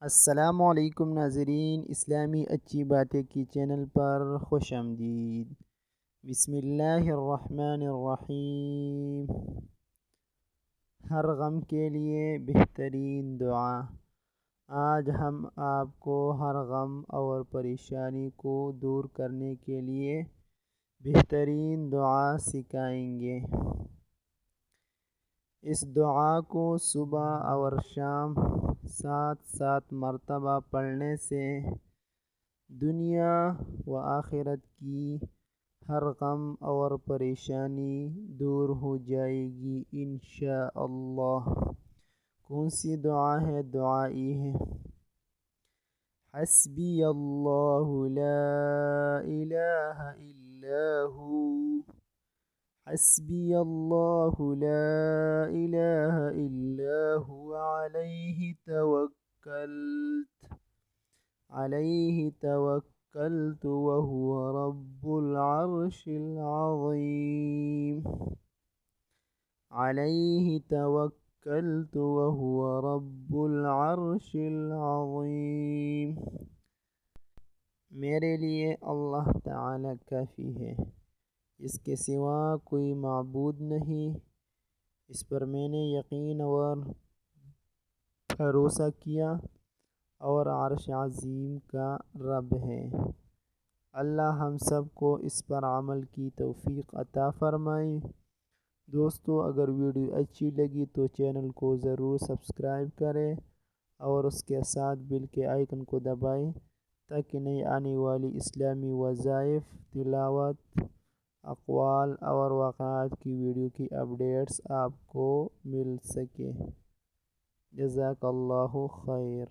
السلام علیکم ناظرین، اسلامی اچھی باتیں کی چینل پر خوش آمدید۔ بسم اللہ الرحمن الرحیم۔ ہر غم کے لیے بہترین دعا۔ آج ہم آپ کو ہر غم اور پریشانی کو دور کرنے کے لیے بہترین دعا سکھائیں گے۔ اس دعا کو صبح اور شام 7 مرتبہ پڑھنے سے دنیا و آخرت کی ہر غم اور پریشانی دور ہو جائے گی انشاءاللہ۔ کون سی دعا ہے؟ دعا یہ ہے: حسبی اللہ لا الہ الا ہو، حسبی اللہ لا الہ الا هو علیہ توکلت وهو رب العرش العظیم، علیہ توکلت وهو رب العرش العظیم۔ میرے لیے اللہ تعالی کافی ہے، اس کے سوا کوئی معبود نہیں، اس پر میں نے یقین اور بھروسہ کیا، اور عرش عظیم کا رب ہے۔ اللہ ہم سب کو اس پر عمل کی توفیق عطا فرمائے۔ دوستو، اگر ویڈیو اچھی لگی تو چینل کو ضرور سبسکرائب کریں اور اس کے ساتھ بیل کے آئیکن کو دبائیں تاکہ نئی آنے والی اسلامی وظائف، تلاوت، اقوال اور واقعات کی ویڈیو کی اپڈیٹس آپ کو مل سکے۔ جزاک اللہ خیر۔